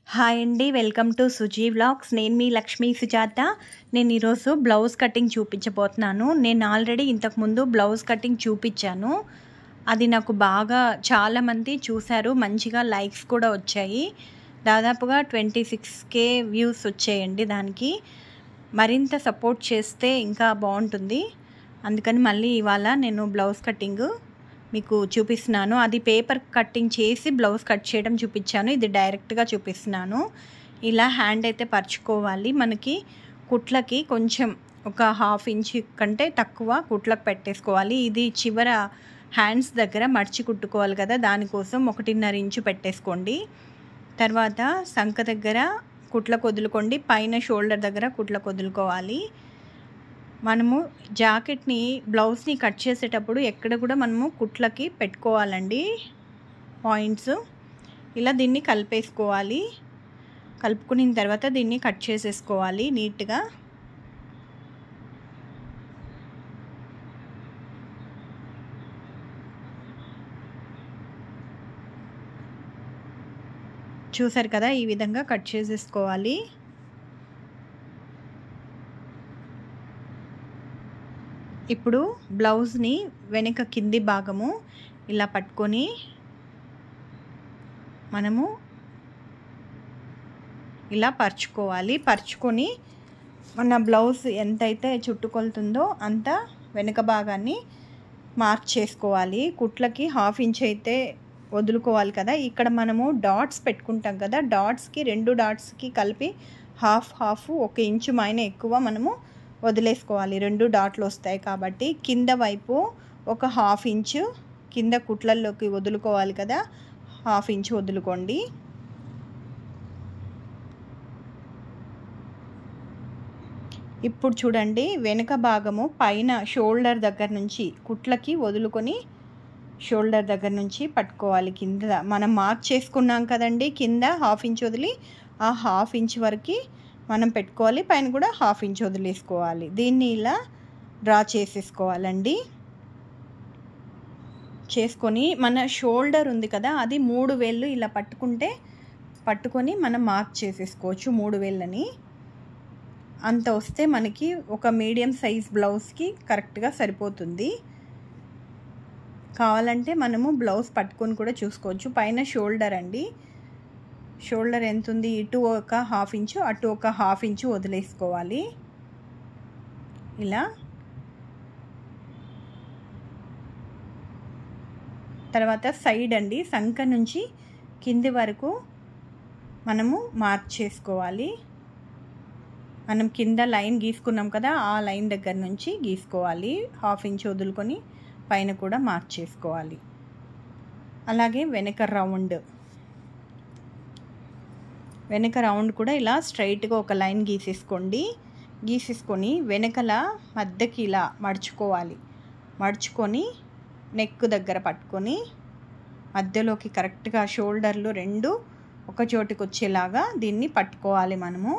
Hi అండి. Welcome to Suji vlogs. నేను మీ లక్ష్మీ సుజాత. నేను ఈరోజు బ్లౌజ్ కటింగ్ చూపించబోతున్నాను. నేను ఆల్రెడీ ఇంతకుముందు బ్లౌజ్ కటింగ్ చూపించాను. అది నాకు బాగా చాలామంది చూశారు. మంచిగా లైక్స్ కూడా వచ్చాయి. దాదాపుగా 26K వ్యూస్ వచ్చాయండి దానికి. మరింత సపోర్ట్ చేస్తే ఇంకా బాగుంటుంది. అందుకని మళ్ళీ ఇవాళ నేను బ్లౌజ్ కటింగ్ మీకు చూపిస్తున్నాను. అది పేపర్ కటింగ్ చేసి బ్లౌజ్ కట్ చేయడం చూపించాను. ఇది డైరెక్ట్గా చూపిస్తున్నాను. ఇలా హ్యాండ్ అయితే పరుచుకోవాలి. మనకి కుట్లకి కొంచెం ఒక 1/2 ఇంచ్ కంటే తక్కువ కుట్లకు పెట్టేసుకోవాలి. ఇది చివర హ్యాండ్స్ దగ్గర మడిచి కుట్టుకోవాలి కదా, దానికోసం 1.5 ఇంచు పెట్టేసుకోండి. తర్వాత సంక దగ్గర కుట్లకు వదులుకోండి. పైన షోల్డర్ దగ్గర కుట్లకు వదులుకోవాలి. మనము జాకెట్ని బ్లౌజ్ని కట్ చేసేటప్పుడు ఎక్కడ కూడా మనము కుట్లకి పెట్టుకోవాలండి పాయింట్స్. ఇలా దీన్ని కలిపేసుకోవాలి. కలుపుకున్న తర్వాత దీన్ని కట్ చేసేసుకోవాలి నీట్గా. చూసారు కదా, ఈ విధంగా కట్ చేసేసుకోవాలి. ఇప్పుడు బ్లౌజ్ని వెనక కింది భాగము ఇలా పట్టుకొని మనము ఇలా పరుచుకోవాలి. పరుచుకొని మన బ్లౌజ్ ఎంతైతే చుట్టుకొలుతుందో అంత వెనక భాగాన్ని మార్క్ చేసుకోవాలి. కుట్లకి 1/2 ఇంచ్ అయితే వదులుకోవాలి కదా. ఇక్కడ మనము డాట్స్ పెట్టుకుంటాం కదా, డాట్స్కి 2 డాట్స్కి కలిపి హాఫ్ 1 ఇంచు మైన ఎక్కువ మనము వదిలేసుకోవాలి. 2 డాట్లు వస్తాయి కాబట్టి కింద వైపు ఒక 1/2 ఇంచు కింద కుట్లల్లోకి వదులుకోవాలి కదా, 1/2 ఇంచు వదులుకోండి. ఇప్పుడు చూడండి, వెనుక భాగము పైన షోల్డర్ దగ్గర నుంచి కుట్లకి వదులుకొని షోల్డర్ దగ్గర నుంచి పట్టుకోవాలి. కింద మనం మార్క్ చేసుకున్నాం కదండి, కింద 1/2 ఇంచ్ వదిలి ఆ 1/2 ఇంచ్ వరకు మనం పెట్టుకోవాలి. పైన కూడా 1/2 ఇంచ్ వదిలేసుకోవాలి. దీన్ని ఇలా డ్రా చేసేసుకోవాలండి. చేసుకొని మన షోల్డర్ ఉంది కదా, అది 3 వేళ్ళు ఇలా పట్టుకొని మనం మార్క్ చేసేసుకోవచ్చు. 3 వేళ్ళని అంత వస్తే మనకి ఒక మీడియం సైజ్ బ్లౌజ్కి కరెక్ట్గా సరిపోతుంది. కావాలంటే మనము బ్లౌజ్ పట్టుకొని కూడా చూసుకోవచ్చు. పైన షోల్డర్ అండి, షోల్డర్ ఎంత ఉంది, ఇటు ఒక 1/2 ఇంచు అటు ఒక 1/2 ఇంచు వదిలేసుకోవాలి. ఇలా తర్వాత సైడ్ అండి, సంక నుంచి కింది వరకు మనము మార్క్ చేసుకోవాలి. మనం కింద లైన్ గీసుకున్నాం కదా, ఆ లైన్ దగ్గర నుంచి గీసుకోవాలి. 1/2 ఇంచ్ వదులుకొని పైన కూడా మార్క్ చేసుకోవాలి. అలాగే వెనక రౌండ్ కూడా ఇలా స్ట్రైట్గా ఒక లైన్ గీసేసుకొని వెనకల మధ్యకి ఇలా మడుచుకొని నెక్ దగ్గర పట్టుకొని మధ్యలోకి కరెక్ట్గా షోల్డర్లు 2 ఒక చోటికి వచ్చేలాగా దీన్ని పట్టుకోవాలి. మనము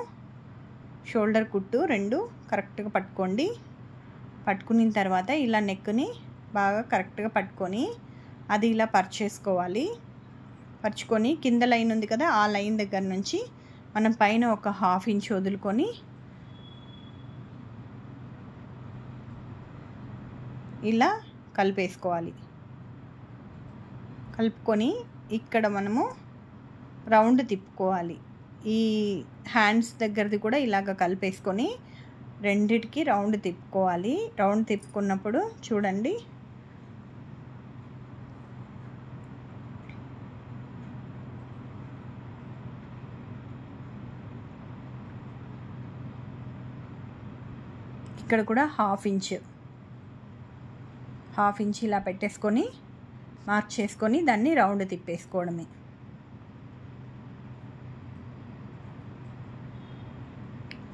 షోల్డర్ కుట్టు 2 కరెక్ట్గా పట్టుకున్న తర్వాత ఇలా నెక్ని బాగా కరెక్ట్గా పట్టుకొని అది ఇలా పరుచుకొని కింద లైన్ ఉంది కదా, ఆ లైన్ దగ్గర నుంచి మనం పైన ఒక 1/2 ఇంచ్ వదులుకొని ఇలా కలిపేసుకోవాలి. కలుపుకొని ఇక్కడ మనము రౌండ్ తిప్పుకోవాలి. ఈ హ్యాండ్స్ దగ్గరది కూడా ఇలాగ కలిపేసుకొని రెండిటికి రౌండ్ తిప్పుకోవాలి. రౌండ్ తిప్పుకున్నప్పుడు చూడండి, ఇక్కడ కూడా 1/2 ఇంచ్ ఇలా పెట్టేసుకొని మార్క్ చేసుకొని దాన్ని రౌండ్ తిప్పేసుకోవడమే.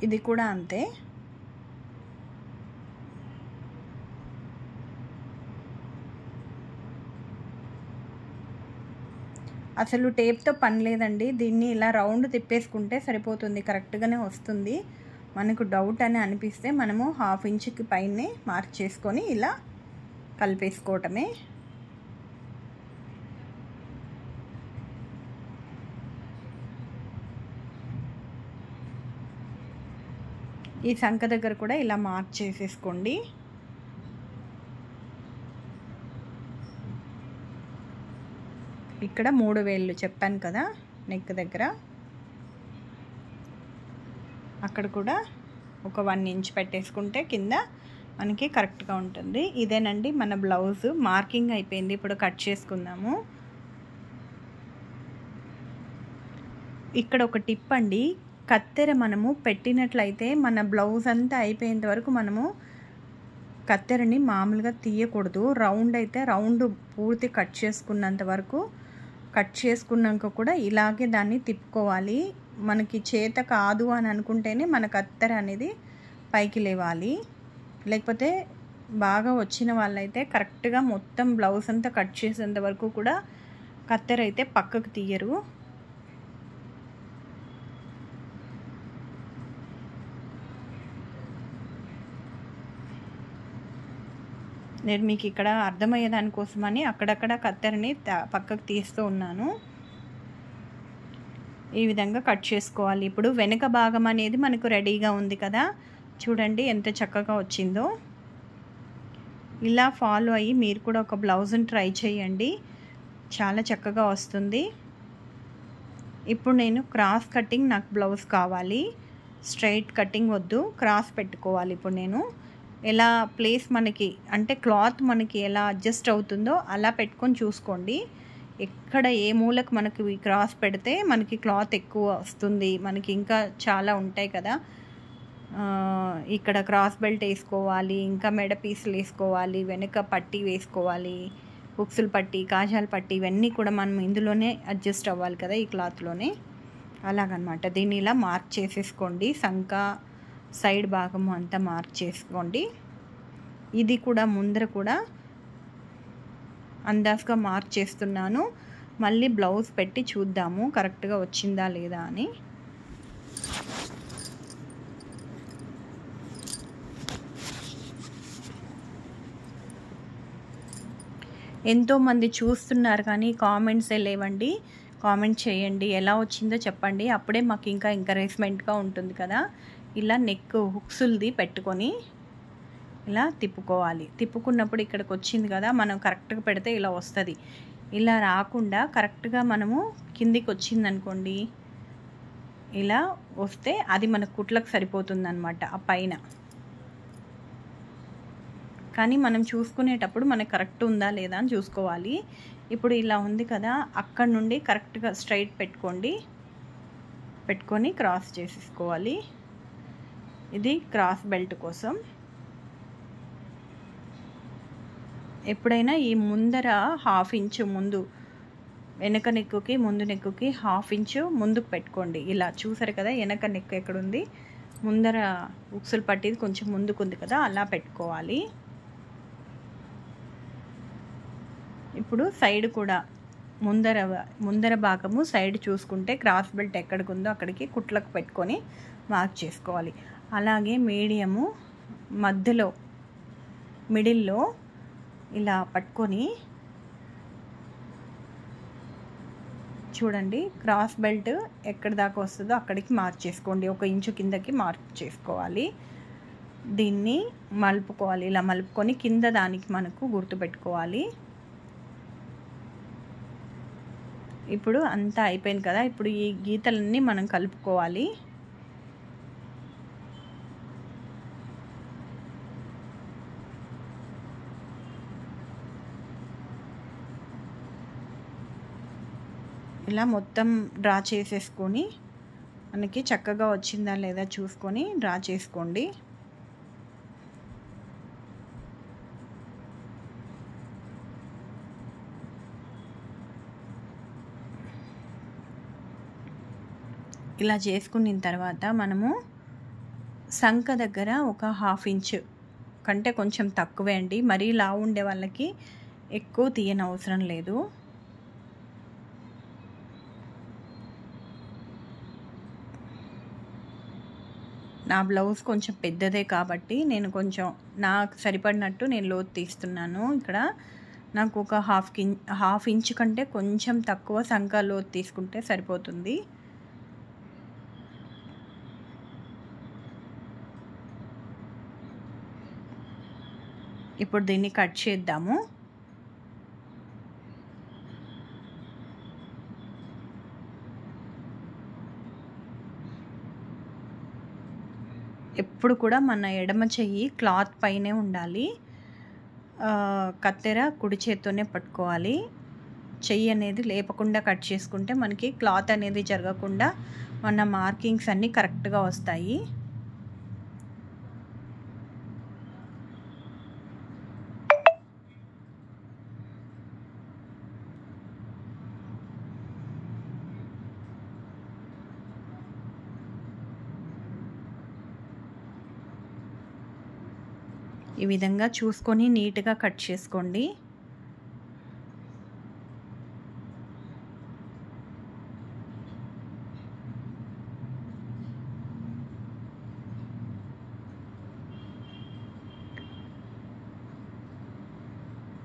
ఇది కూడా అంతే. అసలు టేప్తో పని లేదండి, దీన్ని ఇలా రౌండ్ తిప్పేసుకుంటే సరిపోతుంది, కరెక్ట్గానే వస్తుంది. మనకు డౌట్ అని అనిపిస్తే మనము 1/2 ఇంచ్కి పైనే మార్క్ చేసుకొని ఇలా కలిపేసుకోవటమే. ఈ సంక దగ్గర కూడా ఇలా మార్క్ చేసేసుకోండి. ఇక్కడ 3 వేళ్ళు చెప్పాను కదా నెక్ దగ్గర, అక్కడ కూడా ఒక 1 ఇంచ్ పెట్టేసుకుంటే కింద మనకి కరెక్ట్గా ఉంటుంది. ఇదేనండి మన బ్లౌజ్ మార్కింగ్ అయిపోయింది. ఇప్పుడు కట్ చేసుకుందాము. ఇక్కడ ఒక టిప్ అండి, కత్తెర మనము పెట్టినట్లయితే మన బ్లౌజ్ అంతా అయిపోయేంత వరకు మనము కత్తెరని మామూలుగా తీయకూడదు. రౌండ్ అయితే రౌండ్ పూర్తి కట్ చేసుకున్నంత వరకు కట్ చేసుకున్నాక కూడా ఇలాగే దాన్ని తిప్పుకోవాలి. మనకి చేత కాదు అని అనుకుంటేనే మన కత్తెర అనేది పైకి లేవాలి. లేకపోతే బాగా వచ్చిన వాళ్ళైతే కరెక్ట్గా మొత్తం బ్లౌజ్ అంతా కట్ చేసేంత వరకు కూడా కత్తెర అయితే పక్కకు తీయరు. నేను మీకు ఇక్కడ అర్థమయ్యే దానికోసమని అక్కడక్కడ కత్తెరని పక్కకు తీస్తూ ఉన్నాను. ఈ విధంగా కట్ చేసుకోవాలి. ఇప్పుడు వెనుక భాగం అనేది మనకు రెడీగా ఉంది కదా, చూడండి ఎంత చక్కగా వచ్చిందో. ఇలా ఫాలో అయ్యి మీరు కూడా ఒక బ్లౌజ్ని ట్రై చేయండి, చాలా చక్కగా వస్తుంది. ఇప్పుడు నేను క్రాస్ కటింగ్ నాకు బ్లౌజ్ కావాలి, స్ట్రైట్ కటింగ్ వద్దు, క్రాస్ పెట్టుకోవాలి. ఇప్పుడు నేను ఎలా ప్లేస్ మనకి అంటే క్లాత్ మనకి ఎలా అడ్జస్ట్ అవుతుందో అలా పెట్టుకొని చూసుకోండి. ఎక్కడ ఏ మూలకు మనకి క్రాస్ పెడితే మనకి క్లాత్ ఎక్కువ వస్తుంది. మనకి ఇంకా చాలా ఉంటాయి కదా, ఇక్కడ క్రాస్ బెల్ట్ వేసుకోవాలి, ఇంకా మెడ పీసులు వేసుకోవాలి, వెనుక పట్టీ వేసుకోవాలి, బుక్సులు పట్టీ, కాజాల పట్టీ, ఇవన్నీ కూడా మనం ఇందులోనే అడ్జస్ట్ అవ్వాలి కదా ఈ క్లాత్లోనే. అలాగనమాట. దీన్ని ఇలా మార్క్ చేసేసుకోండి. సంక సైడ్ భాగము అంతా మార్క్ చేసుకోండి. ఇది కూడా ముందర కూడా అందాజుగా మార్క్ చేస్తున్నాను. మళ్ళీ బ్లౌజ్ పెట్టి చూద్దాము కరెక్ట్గా వచ్చిందా లేదా అని. ఎంతోమంది చూస్తున్నారు కానీ కామెంట్సే లేవండి. కామెంట్ చేయండి, ఎలా వచ్చిందో చెప్పండి. అప్పుడే మాకు ఇంకా ఎంకరేజ్మెంట్గా ఉంటుంది కదా. ఇలా నెక్ హుక్సులది పెట్టుకొని ఇలా తిప్పుకోవాలి. తిప్పుకున్నప్పుడు ఇక్కడికి వచ్చింది కదా, మనం కరెక్ట్గా పెడితే ఇలా వస్తుంది. ఇలా రాకుండా కరెక్ట్గా మనము కిందికి వచ్చింది అనుకోండి, ఇలా వస్తే అది మన కుట్లకు సరిపోతుంది అన్నమాట ఆ పైన. కానీ మనం చూసుకునేటప్పుడు మనకు కరెక్ట్ ఉందా లేదా అని చూసుకోవాలి. ఇప్పుడు ఇలా ఉంది కదా, అక్కడ నుండి కరెక్ట్గా స్ట్రైట్ పెట్టుకొని క్రాస్ చేసేసుకోవాలి. ఇది క్రాస్ బెల్ట్ కోసం. ఎప్పుడైనా ఈ ముందర 1/2 ఇంచు ముందు, వెనక నెక్కుకి ముందు నెక్కుకి 1/2 ఇంచు ముందుకు పెట్టుకోండి. ఇలా చూసారు కదా, వెనక నెక్ ఎక్కడుంది, ముందర ఉక్సులు పట్టిది కొంచెం ముందుకుంది కదా, అలా పెట్టుకోవాలి. ఇప్పుడు సైడ్ కూడా ముందర భాగము సైడ్ చూసుకుంటే క్రాస్ బెల్ట్ ఎక్కడికి ఉందో అక్కడికి కుట్లకు పెట్టుకొని మార్క్ చేసుకోవాలి. అలాగే మీడియము మధ్యలో మిడిల్లో ఇలా పట్టుకొని చూడండి, క్రాస్ బెల్ట్ ఎక్కడి దాకా వస్తుందో అక్కడికి మార్క్ చేసుకోండి. 1 ఇంచు కిందకి మార్క్ చేసుకోవాలి. దీన్ని మలుపుకోవాలి. ఇలా మలుపుకొని కింద దానికి మనకు గుర్తు పెట్టుకోవాలి. ఇప్పుడు అంతా అయిపోయింది కదా, ఇప్పుడు ఈ గీతలన్నీ మనం కలుపుకోవాలి. ఇలా మొత్తం డ్రా చేసేసుకొని మనకి చక్కగా వచ్చిందా లేదా చూసుకొని డ్రా చేసుకోండి. ఇలా చేసుకున్న తర్వాత మనము సంక దగ్గర ఒక 1/2 ఇంచు కంటే కొంచెం తక్కువే అండి, మరీ లావు ఉండే వాళ్ళకి ఎక్కువ తీయనవసరం లేదు. నా బ్లౌజ్ కొంచెం పెద్దదే కాబట్టి నేను కొంచెం నాకు సరిపడినట్టు నేను లోతు తీస్తున్నాను. ఇక్కడ నాకు ఒక 1/2 ఇంచు కంటే కొంచెం తక్కువ సంక లోతు తీసుకుంటే సరిపోతుంది. ఇప్పుడు దీన్ని కట్ చేద్దాము. ఎప్పుడు కూడా మన ఎడమ చెయ్యి క్లాత్ పైనే ఉండాలి. కత్తెర కుడి చేత్తోనే పట్టుకోవాలి. చెయ్యి అనేది లేపకుండా కట్ చేసుకుంటే మనకి క్లాత్ అనేది జరగకుండా మన మార్కింగ్స్ అన్నీ కరెక్ట్గా వస్తాయి. ఈ విధంగా చూసుకొని నీట్గా కట్ చేసుకోండి.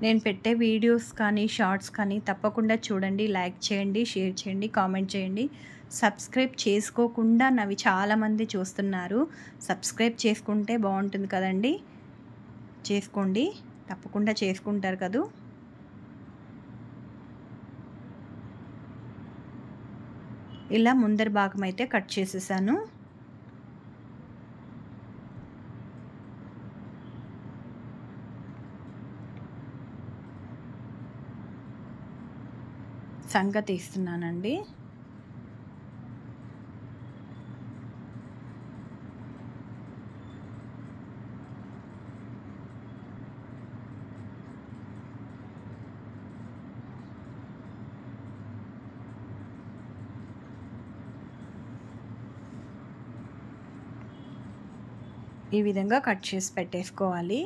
నేను పెట్టే వీడియోస్ కానీ షార్ట్స్ కానీ తప్పకుండా చూడండి, లైక్ చేయండి, షేర్ చేయండి, కామెంట్ చేయండి. సబ్స్క్రైబ్ చేసుకోకుండా నవి చాలామంది చూస్తున్నారు. సబ్స్క్రైబ్ చేసుకుంటే బాగుంటుంది కదండి. చేసుకోండి, తప్పకుండా చేసుకుంటారు కదూ. ఇలా ముందరి భాగం అయితే కట్ చేసేసాను. సంగ తీస్తున్నానండి. ఈ విధంగా కట్ చేసి పెట్టేసుకోవాలి.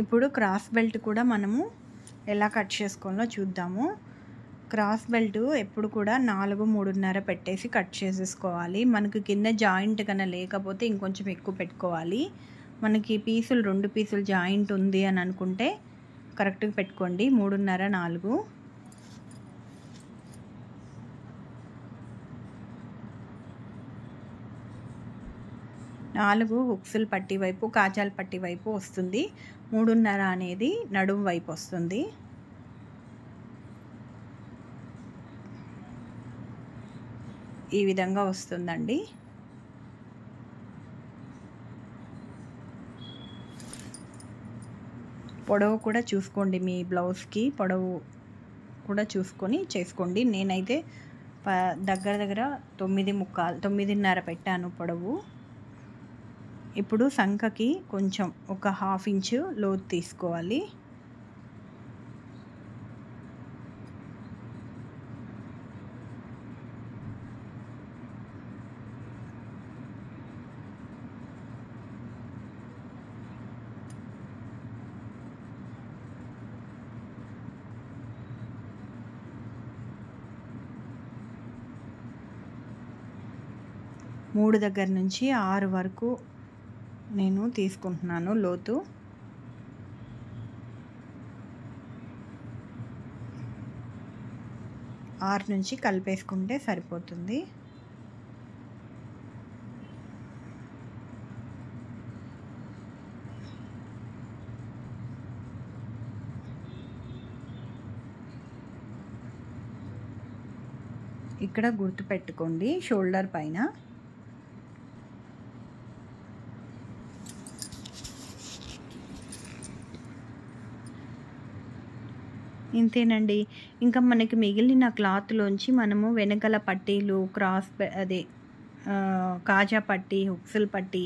ఇప్పుడు క్రాస్ బెల్ట్ కూడా మనము ఎలా కట్ చేసుకోవాలో చూద్దాము. క్రాస్ బెల్ట్ ఎప్పుడు కూడా 4, 3.5 పెట్టేసి కట్ చేసేసుకోవాలి. మనకు కింద జాయింట్ కన్నా లేకపోతే ఇంకొంచెం ఎక్కువ పెట్టుకోవాలి. మనకి పీసులు 2 పీసులు జాయింట్ ఉంది అని అనుకుంటే కరెక్ట్గా పెట్టుకోండి. 3.5, 4. నాలుగు ఉక్సులు పట్టి వైపు, కాజాల పట్టి వైపు వస్తుంది. 3.5 అనేది నడుము వైపు వస్తుంది. ఈ విధంగా వస్తుందండి. పొడవు కూడా చూసుకోండి, మీ బ్లౌజ్కి పొడవు కూడా చూసుకొని చేసుకోండి. నేనైతే దగ్గర 9.5 పెట్టాను పొడవు. ఇప్పుడు సంఖకి కొంచెం ఒక 1/2 ఇంచు లోతు తీసుకోవాలి. మూడు దగ్గర నుంచి 6 వరకు నేను తీసుకుంటున్నాను లోతు. ఆరు నుంచి కలిపేసుకుంటే సరిపోతుంది. ఇక్కడ గుర్తు పెట్టుకోండి, షోల్డర్ పైన. ఇంతేనండి. ఇంకా మనకి మిగిలిన క్లాత్లోంచి మనము వెనకల పట్టీలు, కాజా పట్టీ, హుక్సుల పట్టీ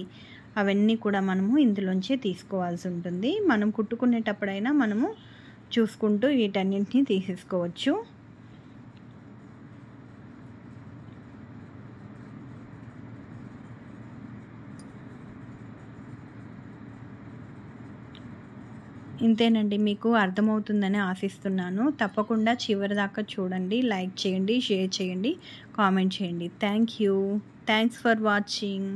అవన్నీ కూడా మనము ఇందులోంచే తీసుకోవాల్సి ఉంటుంది. మనం కుట్టుకునేటప్పుడైనా మనము చూసుకుంటూ వీటన్నింటినీ తీసేసుకోవచ్చు. ఇంతేనండి, మీకు అర్థమవుతుందని ఆశిస్తున్నాను. తప్పకుండా చివరి దాకా చూడండి, లైక్ చేయండి, షేర్ చేయండి, కామెంట్ చేయండి. Thanks for watching.